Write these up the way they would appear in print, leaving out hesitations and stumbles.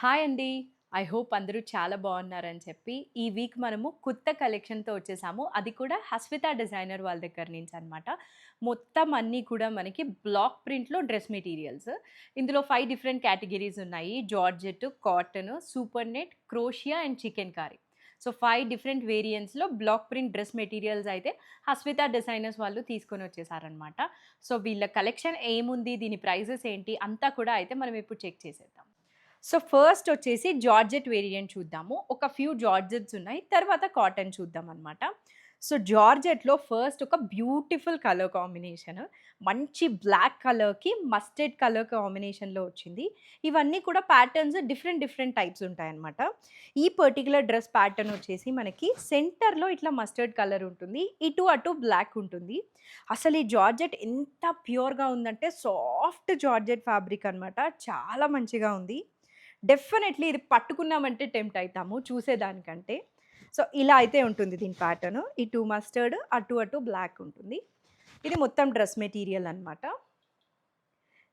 Hi అండి. I hope అందరూ చాలా బాగున్నారని చెప్పి, ఈ వీక్ మనము కొత్త కలెక్షన్‌తో వచ్చేసాము. అది కూడా హస్విత డిజైనర్ వాళ్ళ దగ్గర నుంచి అనమాట. మొత్తం అన్నీ కూడా మనకి బ్లాక్ ప్రింట్‌లో డ్రెస్ మెటీరియల్స్. ఇందులో 5 డిఫరెంట్ కేటగిరీస్ ఉన్నాయి. Georgette, cotton, super net, crochet and chikankari. So, 5 different వేరియంట్స్‌లో బ్లాక్ ప్రింట్ డ్రెస్ మెటీరియల్స్ అయితే హస్విత డిజైనర్స్ వాళ్ళు తీసుకొనొచ్చేసారనమాట. సో, వీళ్ళ కలెక్షన్ ఏముంది? దీని ప్రైజెస్ ఏంటి? అంతా కూడా అయితే మనం ఇప్పుడు చెక్ చేసేద్దాం. సో, ఫస్ట్ వచ్చేసి జార్జెట్ వేరియంట్ చూద్దాము. ఒక ఫ్యూ జార్జెట్స్ ఉన్నాయి. తర్వాత కాటన్ చూద్దామనమాట. సో, జార్జెట్‌లో ఫస్ట్ ఒక బ్యూటిఫుల్ కలర్ కాంబినేషన్. మంచి బ్లాక్ కలర్‌కి మస్టర్డ్ కలర్ కాంబినేషన్‌లో వచ్చింది. ఇవన్నీ కూడా ప్యాటర్న్స్ డిఫరెంట్ డిఫరెంట్ టైప్స్ ఉంటాయన్నమాట. ఈ పర్టిక్యులర్ డ్రెస్ ప్యాటర్న్ వచ్చేసి మనకి సెంటర్‌లో ఇట్లా మస్టర్డ్ కలర్ ఉంటుంది. ఇటు అటు బ్లాక్ ఉంటుంది. అసలు ఈ జార్జెట్ ఎంత ప్యూర్‌గా ఉందంటే సాఫ్ట్ జార్జెట్ ఫ్యాబ్రిక్ అనమాట. చాలా మంచిగా ఉంది. డెఫినెట్‌లీ ఇది పట్టుకున్నామంటే టెంప్ట్ అయితాము చూసేదానికంటే. సో, ఇలా అయితే ఉంటుంది దీని ప్యాటర్న్. ఇటు మస్టర్డ్, అటు అటు బ్లాక్ ఉంటుంది. ఇది మొత్తం డ్రెస్ మెటీరియల్ అనమాట.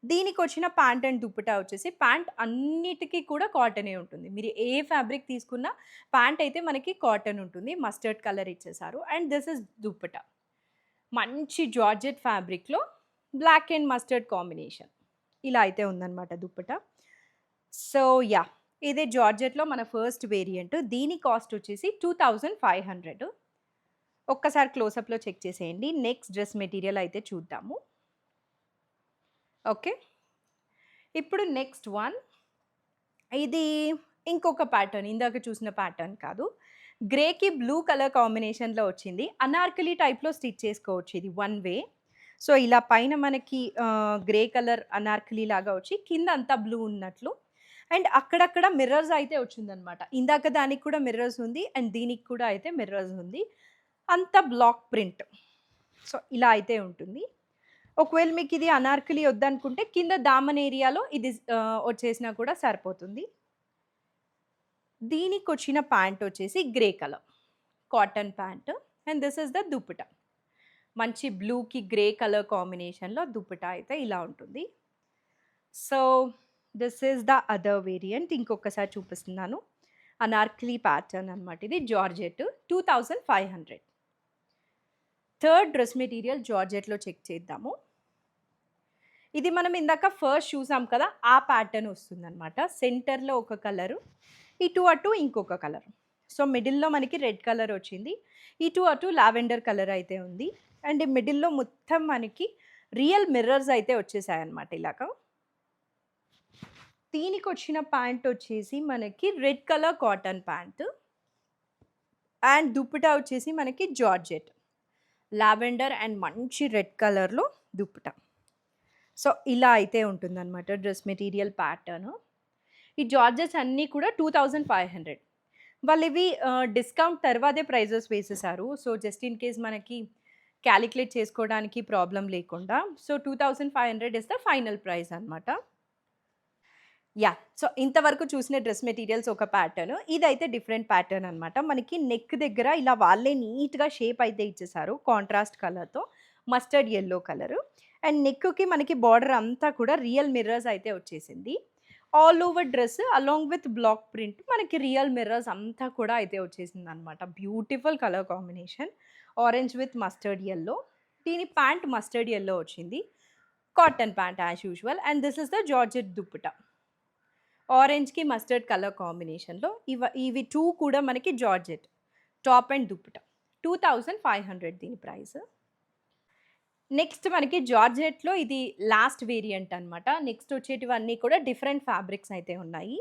దీనికొచ్చిన ప్యాంట్ అండ్ దుప్పటా వచ్చేసి ప్యాంట్ అన్నిటికి కూడా కాటనే ఉంటుంది. మీరు ఏ ఫ్యాబ్రిక్ తీసుకున్నా ప్యాంట్ అయితే మనకి కాటన్ ఉంటుంది. మస్టర్డ్ కలర్ ఇచ్చేసారు. And this is dupatta. మంచి జార్జెట్ ఫ్యాబ్రిక్‌లో బ్లాక్ అండ్ మస్టర్డ్ కాంబినేషన్. ఇలా అయితే ఉందనమాట దుప్పటా. So, yeah! ఇదే జార్జెట్‌లో మన ఫస్ట్ వేరియంట్. దీని కాస్ట్ వచ్చేసి 2500. ఒక్కసారి క్లోజప్‌లో చెక్ చేసేయండి. నెక్స్ట్ డ్రెస్ మెటీరియల్ అయితే చూద్దాము. ఓకే. ఇప్పుడు నెక్స్ట్ వన్. ఇది ఇంకొక ప్యాటర్న్. ఇందాక చూసిన ప్యాటర్న్ కాదు. గ్రేకి బ్లూ కలర్ కాంబినేషన్‌లో వచ్చింది. అనార్కలి టైప్‌లో స్టిచ్ చేసుకోవచ్చు ఇది వన్ వే. సో, ఇలా పైన మనకి గ్రే కలర్ అనార్కలి లాగా వచ్చి కింద అంతా బ్లూ ఉన్నట్లు. అండ్ అక్కడక్కడ మిర్రర్స్ అయితే వచ్చిందనమాట. ఇందాక దానికి కూడా మిర్రర్స్ ఉంది. అండ్ దీనికి కూడా అయితే మిర్రర్స్ ఉంది. అంతా బ్లాక్ ప్రింట్. సో, ఇలా అయితే ఉంటుంది. ఒకవేళ మీకిది అనార్కలి వద్దనుకుంటే కింద దామన్ ఏరియాలో ఇది వచ్చేసినా కూడా సరిపోతుంది. దీనికొచ్చిన ప్యాంట్ వచ్చేసి grey colour. Cotton pant. And this is the dupatta. మంచి బ్లూకి గ్రే కలర్ కాంబినేషన్‌లో దుపట్టా అయితే ఇలా ఉంటుంది. So, this is the other variant. ఇంకొకసారి చూపిస్తున్నాను. అనార్కలి ప్యాటర్న్ అనమాట ఇది. జార్జెట్ 2500. థర్డ్ డ్రెస్ మెటీరియల్ జార్జెట్‌లో చెక్ చేద్దాము. ఇది మనం ఇందాక ఫస్ట్ చూసాం కదా! ఆ ప్యాటర్న్ వస్తుందనమాట. సెంటర్‌లో ఒక కలరు, ఇటు అటు ఇంకొక కలర్. సో, మిడిల్‌లో మనకి రెడ్ కలర్ వచ్చింది. ఇటు అటు లావెండర్ కలర్ అయితే ఉంది. అండ్ మిడిల్‌లో మొత్తం మనకి రియల్ మిర్రర్స్ అయితే వచ్చేసాయన్నమాట ఇలాగా. దీనికొచ్చిన ప్యాంట్ వచ్చేసి మనకి red colour cotton pant. And dupatta వచ్చేసి మనకి జార్జెట్. లావెండర్ అండ్ మంచి రెడ్ కలర్‌లో దుప్పటా. సో, ఇలా అయితే ఉంటుందనమాట డ్రెస్ మెటీరియల్ ప్యాటర్న్. ఈ జార్జెట్స్ అన్నీ కూడా 2500. వాళ్ళివి డిస్కౌంట్ తర్వాతే ప్రైజెస్ వేసేసారు. సో, జస్ట్ ఇన్ కేస్ మనకి కాలిక్యులేట్ చేసుకోవడానికి ప్రాబ్లమ్ లేకుండా. So, 2500 is the final price అనమాట. యాహ్! సో, ఇంతవరకు చూసిన డ్రెస్ మెటీరియల్స్ ఒక ప్యాటర్న్. ఇదైతే డిఫరెంట్ ప్యాటర్న్ అనమాట. మనకి నెక్ దగ్గర ఇలా వాళ్ళే నీట్‌గా షేప్ అయితే ఇచ్చేసారు. కాంట్రాస్ట్ కలర్‌తో. Mustard yellow colour. అండ్ నెక్‌కి మనకి బార్డర్ అంతా కూడా రియల్ మిర్రర్స్ అయితే వచ్చేసింది. All over dress along with black print మనకి రియల్ మిర్రర్స్ అంతా కూడా అయితే వచ్చేసిందనమాట. Beautiful colour combination. Orange with mustard yellow. దీని ప్యాంట్ మస్టర్డ్ యెల్లో వచ్చింది. Cotton pant as usual. And this is the georgette dupatta. ఆరెంజ్‌కి మస్టర్డ్ కలర్ కాంబినేషన్‌లో ఇవి 2 కూడా మనకి జార్జెట్. Top and dupatta. 2500 దీని ప్రైస్. నెక్స్ట్ మనకి జార్జెట్‌లో ఇది లాస్ట్ వేరియంట్ అనమాట. నెక్స్ట్ వచ్చేటివన్నీ కూడా డిఫరెంట్ ఫ్యాబ్రిక్స్ అయితే ఉన్నాయి.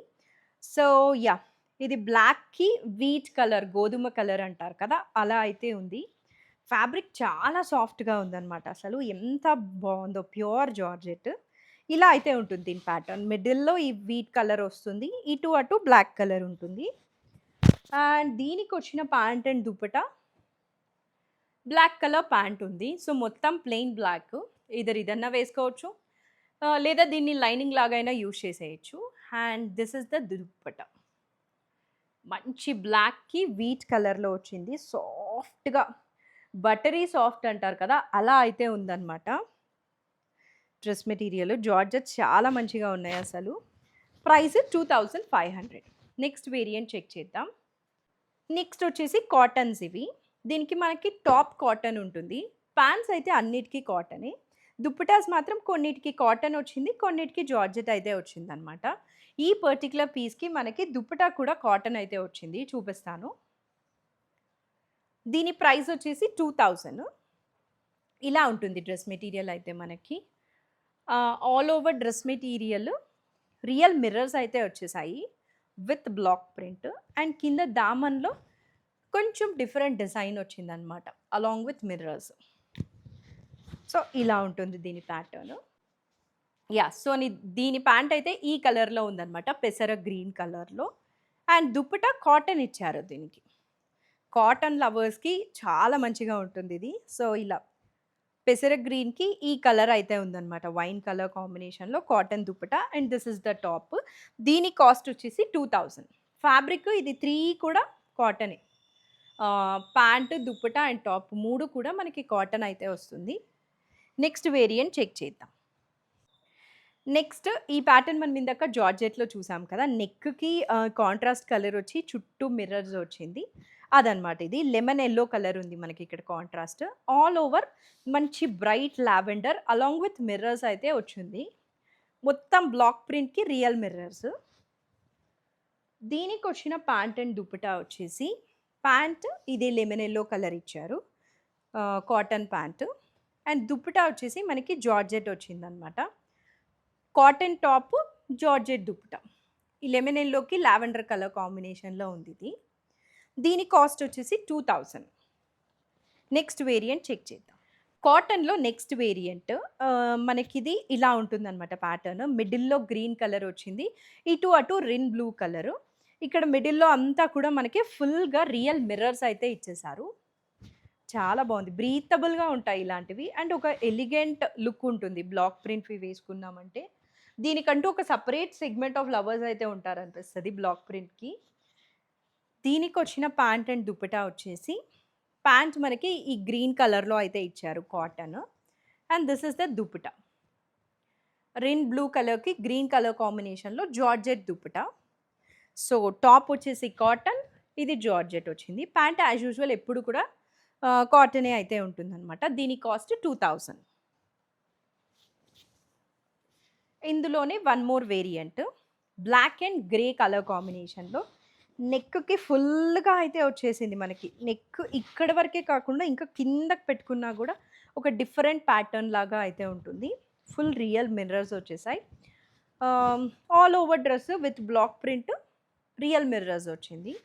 So, yeah! ఇది బ్లాక్‌కి వీట్ కలర్, గోధుమ కలర్ అంటారు కదా! అలా అయితే ఉంది. ఫ్యాబ్రిక్ చాలా సాఫ్ట్‌గా ఉందనమాట. అసలు ఎంత బావుందో ప్యూర్ జార్జెట్. ఇలా అయితే ఉంటుంది దీని ప్యాటర్న్. మిడిల్‌లో ఈ వీట్ కలర్ వస్తుంది. ఇటు అటు బ్లాక్ కలర్ ఉంటుంది. అండ్ దీనికొచ్చిన pant and dupatta black colour pant ఉంది. సో, మొత్తం ప్లెయిన్ బ్లాక్. ఐదర్ ఇదన్నా వేసుకోవచ్చు. లేదా దీన్ని లైనింగ్ లాగైనా యూజ్ చేసేయొచ్చు. And this is the dupatta. మంచి బ్లాక్‌కి వీట్ కలర్‌లో వచ్చింది. సాఫ్ట్‌గా బటరీ సాఫ్ట్ అంటారు కదా! అలా అయితే ఉందనమాట. Dress material. జార్జెట్స్ చాలా మంచిగా ఉన్నాయసలు. ప్రైస్ 2500. నెక్స్ట్ వేరియంట్ చెక్ చేద్దాం. నెక్స్ట్ వచ్చేసి కాటన్స్ ఇవి. దీనికి మనకి టాప్ కాటన్ ఉంటుంది. ప్యాంట్స్ అయితే అన్నిటికీ కాటనే. దుప్పటాస్ మాత్రం కొన్నిటికి కాటన్ వచ్చింది, కొన్నిటికి జార్జెట్ అయితే వచ్చిందనమాట. ఈ పర్టిక్యులర్ పీస్కి మనకి దుప్పటా కూడా కాటన్ అయితే వచ్చింది, చూపిస్తాను. దీని ప్రైస్ వచ్చేసి 2000. ఇలా ఉంటుంది డ్రెస్ మెటీరియల్ అయితే మనకి. All over dress material real mirrors అయితే వచ్చేసాయి విత్ బ్లాక్ ప్రింట్. అండ్ కింద దామన్లో కొంచెం డిఫరెంట్ డిజైన్ వచ్చిందనమాట అలాంగ్ విత్ మిర్రర్స్. సో ఇలా ఉంటుంది దీని ప్యాటర్న్. సో దీని ప్యాంట్ అయితే ఈ కలర్లో ఉందన్నమాట, పెసర గ్రీన్ కలర్లో. అండ్ దుప్పటా కాటన్ ఇచ్చారు దీనికి. కాటన్ లవర్స్కి చాలా మంచిగా ఉంటుంది ఇది. సో ఇలా పెసర గ్రీన్కి ఈ కలర్ అయితే ఉందన్నమాట, వైన్ కలర్ కాంబినేషన్లో cotton dupatta. And this is the top. దీని కాస్ట్ వచ్చేసి 2000. ఫ్యాబ్రిక్ ఇది 3 కూడా కాటనే. ప్యాంటు, దుప్పటా అండ్ టాప్ 3 కూడా మనకి కాటన్ అయితే వస్తుంది. నెక్స్ట్ వేరియంట్ చెక్ చేద్దాం. నెక్స్ట్ ఈ ప్యాటర్న్ మనం ఇందాక జార్జెట్లో చూసాం కదా, నెక్కి కాంట్రాస్ట్ కలర్ వచ్చి చుట్టూ మిర్రర్స్ వచ్చింది, అదనమాట. ఇది లెమన్ ఎల్లో కలర్ ఉంది మనకి ఇక్కడ కాంట్రాస్ట్. ఆల్ ఓవర్ మంచి bright lavender along with mirrors అయితే వచ్చింది. మొత్తం బ్లాక్ ప్రింట్కి రియల్ మిర్రర్స్. దీనికి వచ్చిన ప్యాంట్ అండ్ దుప్పటా వచ్చేసి, ప్యాంట్ ఇది లెమన్ ఎల్లో కలర్ ఇచ్చారు, కాటన్ ప్యాంటు. అండ్ దుప్పటా వచ్చేసి మనకి జార్జెట్ వచ్చిందనమాట. Cotton top, georgette dupatta. ఈ లెమన్ ఎల్లోకి లావెండర్ కలర్ కాంబినేషన్లో ఉంది ఇది. దీని కాస్ట్ వచ్చేసి 2000. నెక్స్ట్ వేరియంట్ చెక్ చేద్దాం. కాటన్లో నెక్స్ట్ వేరియంట్ మనకిది ఇలా ఉంటుందన్నమాట ప్యాటర్న్. మిడిల్లో గ్రీన్ కలర్ వచ్చింది, ఇటు అటు రిన్ బ్లూ కలరు. ఇక్కడ మిడిల్లో అంతా కూడా మనకి ఫుల్గా రియల్ మిర్రర్స్ అయితే ఇచ్చేసారు. చాలా బాగుంది, బ్రీతబుల్గా ఉంటాయి ఇలాంటివి. అండ్ ఒక ఎలిగెంట్ లుక్ ఉంటుంది బ్లాక్ ప్రింట్వి వేసుకున్నామంటే. దీనికంటూ ఒక సపరేట్ సెగ్మెంట్ ఆఫ్ లవర్స్ అయితే ఉంటారనిపిస్తుంది బ్లాక్ ప్రింట్కి. దీనికి వచ్చిన ప్యాంట్ అండ్ దుప్పటా వచ్చేసి, ప్యాంట్ మనకి ఈ గ్రీన్ కలర్లో అయితే ఇచ్చారు cotton. And this is the dupatta, రిన్ బ్లూ కలర్కి గ్రీన్ కలర్ కాంబినేషన్లో జార్జెట్ దుప్పటా. సో టాప్ వచ్చేసి కాటన్, ఇది జార్జెట్ వచ్చింది. ప్యాంట్ యాజ్ యూజువల్ ఎప్పుడు కూడా కాటనే అయితే ఉంటుందన్నమాట. దీని కాస్ట్ 2000. ఇందులోనే one more variant, black and grey colour కాంబినేషన్లో. నెక్కి ఫుల్గా అయితే వచ్చేసింది మనకి. నెక్ ఇక్కడ వరకే కాకుండా ఇంకా కిందకి పెట్టుకున్నా కూడా ఒక డిఫరెంట్ ప్యాటర్న్ లాగా అయితే ఉంటుంది. ఫుల్ రియల్ మిర్రర్స్ వచ్చేసాయి. All over dress with black print, real mirrors వచ్చింది.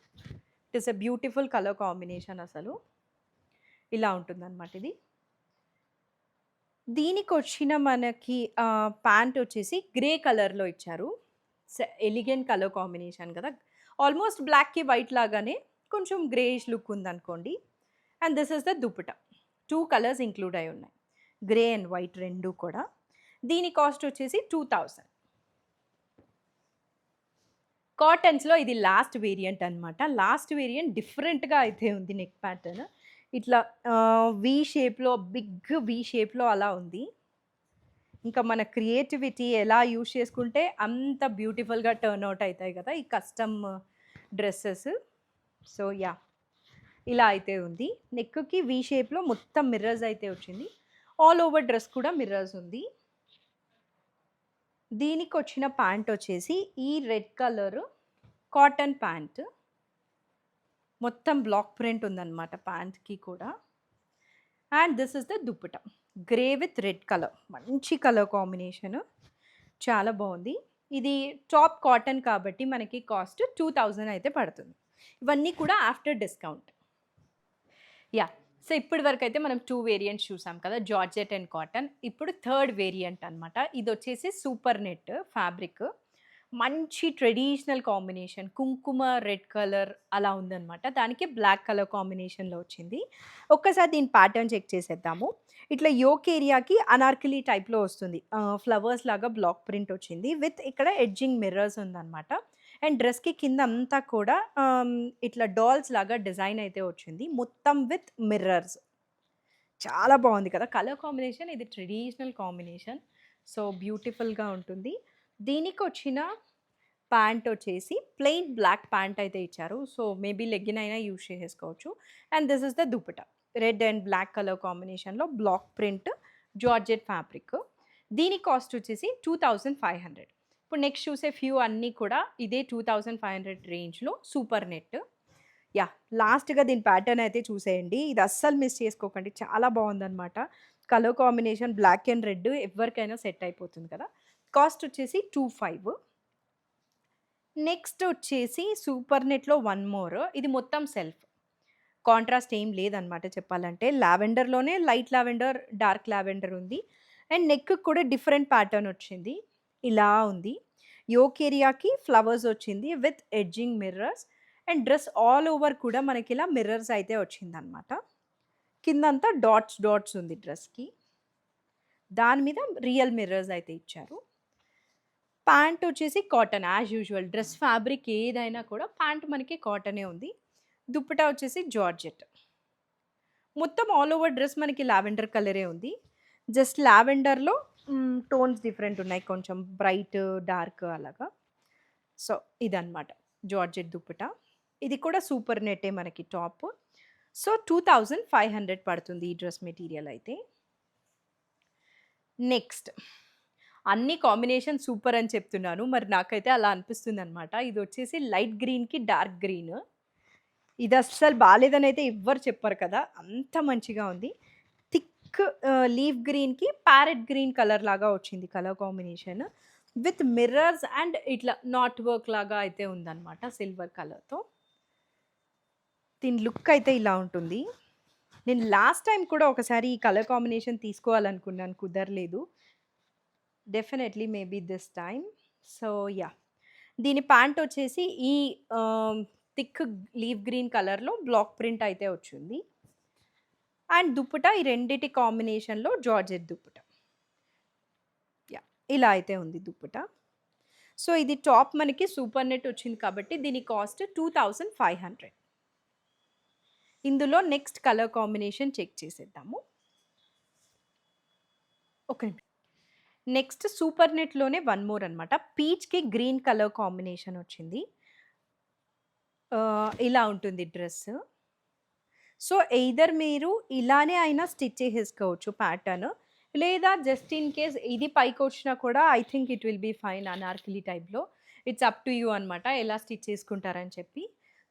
It is a beautiful colour combination అసలు. ఇలా ఉంటుందన్నమాట ఇది. దీనికి వచ్చిన మనకి ప్యాంట్ వచ్చేసి గ్రే కలర్లో ఇచ్చారు. ఎలిగెంట్ కలర్ కాంబినేషన్ కదా, ఆల్మోస్ట్ బ్లాక్కి వైట్ లాగానే కొంచెం గ్రేయిష్ లుక్ ఉందనుకోండి. And this is the dupatta. 2 colours include అయి ఉన్నాయి, గ్రే అండ్ వైట్ రెండు కూడా. దీని కాస్ట్ వచ్చేసి 2000. కాటన్స్లో ఇది లాస్ట్ వేరియంట్ అనమాట. లాస్ట్ వేరియంట్ డిఫరెంట్గా అయితే ఉంది. నెక్ ప్యాటర్న్ ఇట్లా వి షేప్లో, బిగ్ వి షేప్లో అలా ఉంది. ఇంకా మన క్రియేటివిటీ ఎలా యూజ్ చేసుకుంటే అంత బ్యూటిఫుల్గా టర్న్ అవుట్ అవుతాయి కదా ఈ కస్టమ్ డ్రెస్సెస్. సో ఇలా అయితే ఉంది. నెక్కి వి షేప్లో మొత్తం మిర్రర్స్ అయితే వచ్చింది. ఆల్ ఓవర్ డ్రెస్ కూడా మిర్రర్స్ ఉంది. దీనికి వచ్చిన ప్యాంట్ వచ్చేసి ఈ రెడ్ కలర్ కాటన్ ప్యాంట్, మొత్తం బ్లాక్ ప్రింట్ ఉందన్నమాట ప్యాంట్కి కూడా. And this is the dupatta, grey with red colour, మంచి కలర్ కాంబినేషన్, చాలా బాగుంది. ఇది టాప్ కాటన్ కాబట్టి మనకి కాస్ట్ 2000 అయితే పడుతుంది. ఇవన్నీ కూడా ఆఫ్టర్ డిస్కౌంట్. సో ఇప్పటి వరకు అయితే మనం 2 వేరియంట్స్ చూసాం కదా, జార్జెట్ అండ్ కాటన్. ఇప్పుడు థర్డ్ వేరియంట్ అనమాట. ఇది వచ్చేసి సూపర్ నెట్ ఫ్యాబ్రిక్, మంచి ట్రెడిషనల్ కాంబినేషన్, కుంకుమ రెడ్ కలర్ అలా ఉందన్నమాట. దానికి బ్లాక్ కలర్ కాంబినేషన్లో వచ్చింది. ఒక్కసారి దీని ప్యాటర్న్ చెక్ చేసేద్దాము. ఇట్లా యోక్ ఏరియాకి అనార్కలి టైప్లో వస్తుంది, ఫ్లవర్స్ లాగా బ్లాక్ ప్రింట్ వచ్చింది విత్ ఇక్కడ ఎడ్జింగ్ మిర్రర్స్ ఉందన్నమాట. అండ్ డ్రెస్కి కింద అంతా కూడా ఇట్లా డాల్స్ లాగా డిజైన్ అయితే వచ్చింది, మొత్తం విత్ మిర్రర్స్. చాలా బాగుంది కదా కలర్ కాంబినేషన్. ఇది ట్రెడిషనల్ కాంబినేషన్, సో బ్యూటిఫుల్గా ఉంటుంది. దీనికి వచ్చిన ప్యాంట్ వచ్చేసి ప్లెయిన్ బ్లాక్ ప్యాంట్ అయితే ఇచ్చారు. సో, మేబీ లెగ్గిన్ అయినా యూజ్ చేసేసుకోవచ్చు. And this is the dupatta. Red and black colour కాంబినేషన్‌లో బ్లాక్ ప్రింట్ జార్జెట్ ఫ్యాబ్రిక్. దీని కాస్ట్ వచ్చేసి 2500. ఇప్పుడు నెక్స్ట్ చూసే ఫ్యూ అన్నీ కూడా ఇదే 2500 రేంజ్‌లో సూపర్ నెట్. యాహ్! లాస్ట్‌గా దీని ప్యాటర్న్ అయితే చూసేయండి. ఇది అస్సలు మిస్ చేసుకోకండి. చాలా బావుందనమాట. Colour combination black and red ఎవరికైనా సెట్ అయిపోతుంది కదా! కాస్ట్ వచ్చేసి 25. నెక్స్ట్ వచ్చేసి సూపర్ నెట్‌లో వన్ మోర్. ఇది మొత్తం సెల్ఫ్. కాంట్రాస్ట్ ఏం లేదనమాట చెప్పాలంటే. లావెండర్‌లోనే లైట్ లావెండర్, డార్క్ లావెండర్ ఉంది. అండ్ నెక్‌కి కూడా డిఫరెంట్ ప్యాటర్న్ వచ్చింది. ఇలా ఉంది. యోక్ ఏరియాకి ఫ్లవర్స్ వచ్చింది with edging mirrors. And dress all over కూడా మనకిలా మిర్రర్స్ అయితే వచ్చిందనమాట. కిందంతా డాట్స్ డాట్స్ ఉంది డ్రెస్‌కి. దాని మీద రియల్ మిర్రర్స్ అయితే ఇచ్చారు. ప్యాంట్ వచ్చేసి cotton as usual. Dress fabric ఏదైనా కూడా ప్యాంట్ మనకి కాటనే ఉంది. దుప్పటా వచ్చేసి జార్జెట్. మొత్తం ఆల్ ఓవర్ డ్రెస్ మనకి లావెండర్ కలరే ఉంది. జస్ట్ లావెండర్‌లో టోన్స్ డిఫరెంట్ ఉన్నాయి. కొంచెం బ్రైట్, డార్క్ అలాగా. సో, ఇదనమాట జార్జెట్ దుప్పటా. ఇది కూడా సూపర్ నెట్టే మనకి టాప్. సో, 2500 పడుతుంది ఈ డ్రెస్ మెటీరియల్ అయితే. నెక్స్ట్ అన్ని కాంబినేషన్ సూపర్ అని చెప్తున్నాను. మరి నాకైతే అలా అనిపిస్తుందనమాట. ఇదొచ్చేసి లైట్ గ్రీన్‌కి డార్క్ గ్రీన్. ఇది అస్సలు బాలేదనైతే ఎవ్వరు చెప్పరు కదా! అంత మంచిగా ఉంది. థిక్ లీఫ్ గ్రీన్‌కి ప్యారెట్ గ్రీన్ కలర్ లాగా వచ్చింది colour combination. With mirrors and ఇట్లా నాట్ వర్క్ లాగా అయితే ఉందనమాట సిల్వర్ కలర్‌తో. దీని లుక్ అయితే ఇలా ఉంటుంది. నేను లాస్ట్ టైమ్ కూడా ఒకసారి ఈ కలర్ కాంబినేషన్ తీసుకోవాలనుకున్నాను. కుదరలేదు. Definitely maybe this time. So, yeah! దీని ప్యాంట్ వచ్చేసి ఈ థిక్ లీఫ్ గ్రీన్ కలర్‌లో బ్లాక్ ప్రింట్ అయితే వచ్చింది. అండ్ దుప్పటా ఈ రెండిటి కాంబినేషన్‌లో జార్జెట్ దుప్పటా. యాహ్! ఇలా అయితే ఉంది దుప్పటా. సో, ఇది టాప్ మనకి సూపర్ నెట్ వచ్చింది కాబట్టి దీని కాస్ట్ 2500. ఇందులో నెక్స్ట్ కలర్ కాంబినేషన్ చెక్ చేసేద్దాము. ఒక నిమిషం. నెక్స్ట్ సూపర్ నెట్‌లోనే వన్ మోర్ అనమాట. పీచ్‌కి గ్రీన్ కలర్ కాంబినేషన్ వచ్చింది. ఇలా ఉంటుంది డ్రెస్. సో, ఎయిదర్ మీరు ఇలానే అయినా స్టిచ్ చేసేసుకోవచ్చు ప్యాటర్న్. లేదా జస్ట్ ఇన్ కేస్ ఇది పైకొచ్చినా కూడా I think it will be fine anarkali టైప్‌లో. ఇట్స్ అప్ టు యూ అనమాట. ఎలా స్టిచ్ చేసుకుంటారని చెప్పి.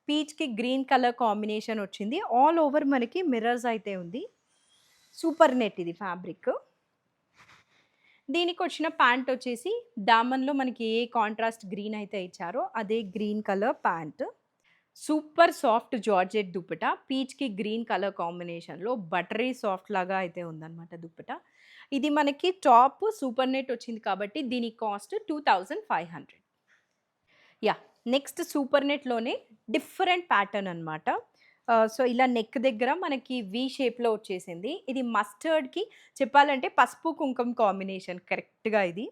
పీచ్‌కి గ్రీన్ కలర్ కాంబినేషన్ వచ్చింది. ఆల్ ఓవర్ మనకి మిర్రర్స్ అయితే ఉంది. సూపర్ నెట్ ఇది ఫ్యాబ్రిక్. దీనికొచ్చిన ప్యాంట్ వచ్చేసి దామన్‌లో మనకి ఏ కాంట్రాస్ట్ గ్రీన్ అయితే ఇచ్చారో అదే green colour pant. Super soft georgette dupatta. పీచ్‌కి గ్రీన్ కలర్ కాంబినేషన్‌లో బటరీ సాఫ్ట్ లాగా అయితే ఉందనమాట దుప్పటా. ఇది మనకి టాప్ సూపర్ నెట్ వచ్చింది కాబట్టి దీని కాస్ట్ 2500. యాహ్! నెక్స్ట్ సూపర్ నెట్‌లోనే డిఫరెంట్ ప్యాటర్న్ అనమాట. సో, ఇలా నెక్ దగ్గర మనకి వి షేప్‌లో వచ్చేసింది. ఇది మస్టర్డ్‌కి చెప్పాలంటే పసుపు, కుంకుమ కాంబినేషన్ కరెక్ట్‌గా ఇది.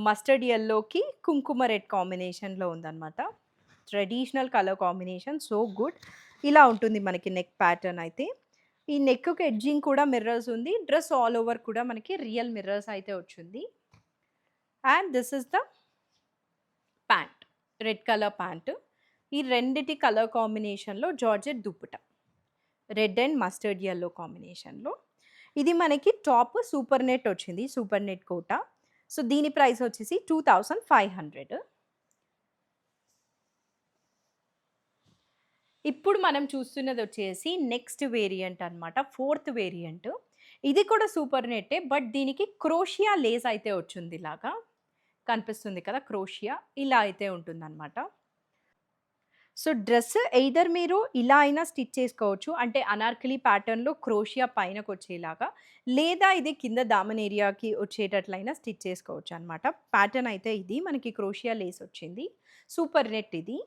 మస్టర్డ్ యెల్లోకి కుంకుమ రెడ్ కాంబినేషన్‌లో ఉందనమాట. Traditional colour combination so good. ఇలా ఉంటుంది మనకి నెక్ ప్యాటర్న్ అయితే. ఈ నెక్‌కి ఎడ్జింగ్ కూడా మిర్రర్స్ ఉంది. డ్రెస్ ఆల్ ఓవర్ కూడా మనకి రియల్ మిర్రర్స్ అయితే వచ్చింది. And this is the pant. Red colour pant. ఈ రెండిటి కలర్ కాంబినేషన్‌లో georgette dupatta. Red and mustard yellow కాంబినేషన్‌లో. ఇది మనకి టాప్ సూపర్ నెట్ వచ్చింది. Super net Kota. సో, దీని ప్రైస్ వచ్చేసి 2500. ఇప్పుడు మనం చూస్తున్నది వచ్చేసి నెక్స్ట్ వేరియంట్ అనమాట. Fourth variant. ఇది కూడా సూపర్ నెట్టే. బట్ దీనికి క్రోషియా లేస్ అయితే వచ్చింది ఇలాగా. కనిపిస్తుంది కదా! క్రోషియా. ఇలా అయితే ఉంటుందనమాట. సో, డ్రెస్ ఎయిదర్ మీరు ఇలా అయినా స్టిచ్ చేసుకోవచ్చు. అంటే అనార్కలి ప్యాటర్న్‌లో క్రోషియా పైనకొచ్చేలాగా. లేదా ఇది కింద దామన్ ఏరియాకి వచ్చేటట్లయినా స్టిచ్ చేసుకోవచ్చనమాట. ప్యాటర్న్ అయితే ఇది. మనకి క్రోషియా లేస్ వచ్చింది. సూపర్ నెట్ ఇది.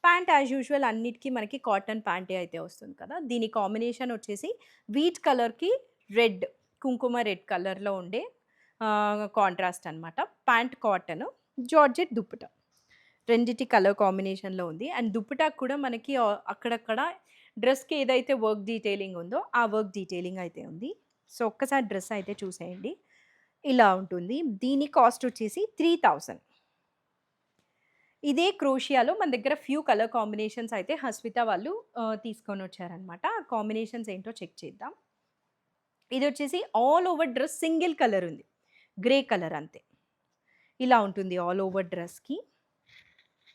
ప్యాంట్ యాజ్ యూజువల్ అన్నిటికి మనకి కాటన్ ప్యాంటే అయితే వస్తుంది కదా! దీని కాంబినేషన్ వచ్చేసి వీట్ కలర్‌కి రెడ్, కుంకుమ రెడ్ కలర్‌లో ఉండే కాంట్రాస్ట్ అనమాట. Pant cotton, georgette dupatta. రెండిటి కలర్ కాంబినేషన్‌లో ఉంది. అండ్ దుప్పటాకు కూడా మనకి అక్కడక్కడ డ్రెస్‌కి ఏదైతే వర్క్ డీటెయిలింగ్ ఉందో, ఆ వర్క్ డీటెయిలింగ్ అయితే ఉంది. సో, ఒక్కసారి డ్రెస్ అయితే చూసేయండి. ఇలా ఉంటుంది. దీని కాస్ట్ వచ్చేసి 3000. ఇదే క్రోషియాలో మన దగ్గర ఫ్యూ కలర్ కాంబినేషన్స్ అయితే హస్విత వాళ్ళు తీసుకొనొచ్చారనమాట. ఆ కాంబినేషన్స్ ఏంటో చెక్ చేద్దాం. ఇదొచ్చేసి all over dress single colour ఉంది. గ్రే కలర్ అంతే. ఇలా ఉంటుంది ఆల్ ఓవర్ డ్రెస్‌కి.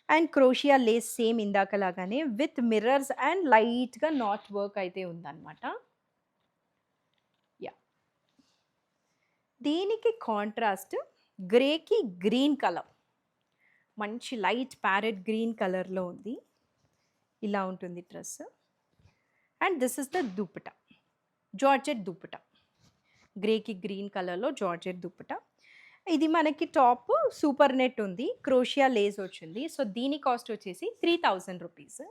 అండ్ క్రోషియా లేస్ సేమ్ ఇందాకలాగానే విత్ మిర్రర్స్ అండ్ లైట్‌గా నాట్ వర్క్ అయితే ఉందనమాట. యాహ్! దీనికి కాంట్రాస్ట్ గ్రేకి గ్రీన్ కలర్. మంచి లైట్ ప్యారెట్ గ్రీన్ కలర్‌లో ఉంది. ఇలా ఉంటుంది dress. And this is the dupatta. Georgette dupatta. గ్రేకి గ్రీన్ కలర్‌లో జార్జెట్ దుపట్టా. ఇది మనకి టాప్ సూపర్ నెట్ ఉంది. క్రోషియా లేస్ వచ్చింది. సో, దీని కాస్ట్ వచ్చేసి 3000 రూపీస్.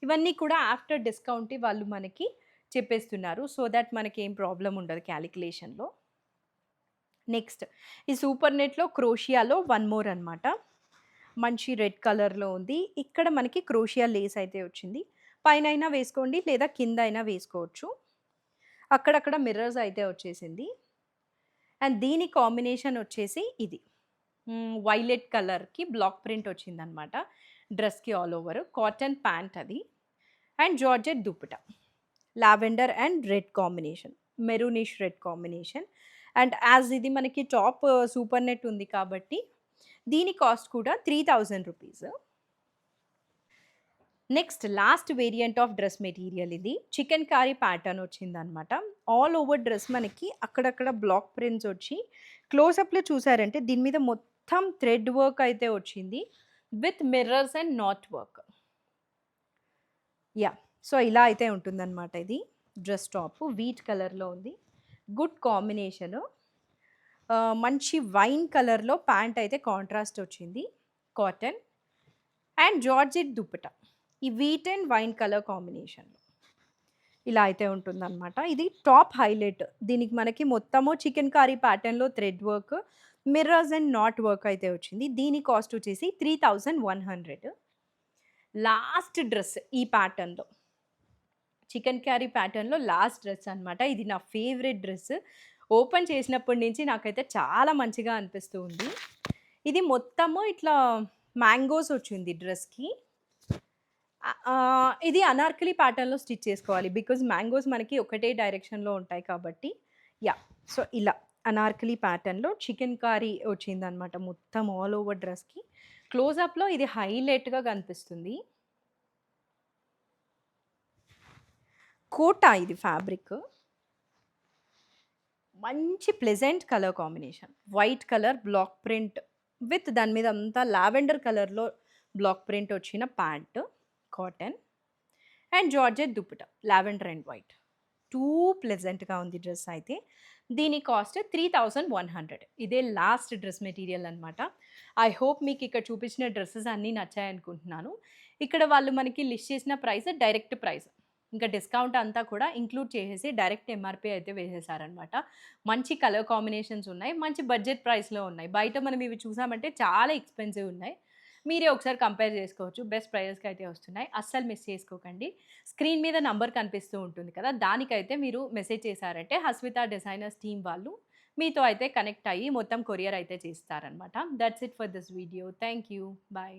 ఇవన్నీ కూడా ఆఫ్టర్ డిస్కౌంట్ వాళ్ళు మనకి చెప్పేస్తున్నారు. సో దట్ మనకేం ప్రాబ్లమ్ ఉండదు క్యాలిక్యులేషన్‌లో. నెక్స్ట్ ఈ సూపర్ నెట్‌లో క్రోషియాలో వన్ మోర్ అనమాట. మంచి రెడ్ కలర్‌లో ఉంది. ఇక్కడ మనకి క్రోషియా లేస్ అయితే వచ్చింది. పైనైనా వేసుకోండి లేదా కింద అయినా వేసుకోవచ్చు. అక్కడక్కడ మిర్రర్స్ అయితే వచ్చేసింది. అండ్ దీని కాంబినేషన్ వచ్చేసి ఇది. వైలెట్ కలర్‌కి బ్లాక్ ప్రింట్ వచ్చిందనమాట. డ్రెస్‌కి ఆల్ ఓవర్. కాటన్ ప్యాంట్ అది. And georgette dupatta. Lavender and red combination. Maroonish red combination. And as ఇది మనకి టాప్ సూపర్ నెట్ ఉంది కాబట్టి దీని కాస్ట్ కూడా 3000 rupees. Next last variant of dress material ఇది. చికెన్ కారీ ప్యాటర్న్ వచ్చిందనమాట. ఆల్ ఓవర్ డ్రెస్ మనకి అక్కడక్కడ బ్లాక్ ప్రింట్స్ వచ్చి క్లోజప్‌లో చూసారంటే దీని మీద మొత్తం థ్రెడ్ వర్క్ అయితే వచ్చింది. With mirrors and not work. Yeah! So, ఇలా అయితే ఉంటుందనమాట ఇది. డ్రెస్ టాప్ వీట్ కలర్‌లో ఉంది. Good combination. మంచి వైన్ కలర్‌లో ప్యాంట్ అయితే కాంట్రాస్ట్ వచ్చింది. కాటన్. And georgette dupatta. ఈ వీట్ అండ్ వైన్ కలర్ కాంబినేషన్‌లో. ఇలా అయితే ఉంటుందనమాట. ఇది టాప్ హైలైట్. దీనికి మనకి మొత్తము చికెన్ కర్రీ ప్యాటర్న్‌లో thread work, mirrors and not work అయితే వచ్చింది. దీని కాస్ట్ వచ్చేసి 3100. లాస్ట్ డ్రెస్ ఈ ప్యాటర్న్‌లో. చికెన్ కర్రీ ప్యాటర్న్‌లో లాస్ట్ డ్రెస్ అనమాట. ఇది నా ఫేవరెట్ డ్రెస్. ఓపెన్ చేసినప్పటి నుంచి నాకైతే చాలా మంచిగా అనిపిస్తూ ఉంది. ఇది మొత్తము ఇట్లా మ్యాంగోస్ వచ్చింది డ్రెస్‌కి. ఇది అనార్కలి ప్యాటర్న్‌లో స్టిచ్ చేసుకోవాలి. బికాజ్ మ్యాంగోస్ మనకి ఒకటే డైరెక్షన్‌లో ఉంటాయి కాబట్టి. యాహ్! సో, ఇలా అనార్కలి ప్యాటర్న్‌లో చికెన్ కర్రీ వచ్చిందనమాట మొత్తం ఆల్ ఓవర్ డ్రెస్‌కి. క్లోజప్‌లో ఇది హైలైట్‌గా కనిపిస్తుంది. కోటా ఇది ఫ్యాబ్రిక్. మంచి pleasant colour combination. White colour black print with దాని మీద అంతా లావెండర్ కలర్‌లో బ్లాక్ ప్రింట్ వచ్చిన pant. Cotton. And georgette dupatta. Lavender and white. Too ప్లెజెంట్‌గా ఉంది డ్రెస్ అయితే. దీని కాస్ట్ 3100. ఇదే లాస్ట్ డ్రెస్ మెటీరియల్ అనమాట. ఐ హోప్ మీకు ఇక్కడ చూపించిన డ్రెసెస్ అన్నీ నచ్చాయనుకుంటున్నాను. ఇక్కడ వాళ్ళు మనకి లిస్ట్ చేసిన ప్రైస్ డైరెక్ట్ ప్రైస్. ఇంకా డిస్కౌంట్ అంతా కూడా ఇంక్లూడ్ చేసేసి డైరెక్ట్ ఎంఆర్‌పీ అయితే వేసేసారనమాట. మంచి కలర్ కాంబినేషన్స్ ఉన్నాయి. మంచి బడ్జెట్ ప్రైస్‌లో ఉన్నాయి. బయట మనం ఇవి చూసామంటే చాలా ఎక్స్‌పెన్సివ్ ఉన్నాయి. మీరే ఒకసారి కంపేర్ చేసుకోవచ్చు. బెస్ట్ ప్రైజెస్‌కి అయితే వస్తున్నాయి. అస్సలు మిస్ చేసుకోకండి. స్క్రీన్ మీద నంబర్ కనిపిస్తూ ఉంటుంది కదా! దానికైతే మీరు మెసేజ్ చేశారంటే హస్విత డిజైనర్స్ టీమ్ వాళ్ళు మీతో అయితే కనెక్ట్ అయ్యి మొత్తం కొరియర్ అయితే చేస్తారనమాట. That's it for this video. Thank you. By.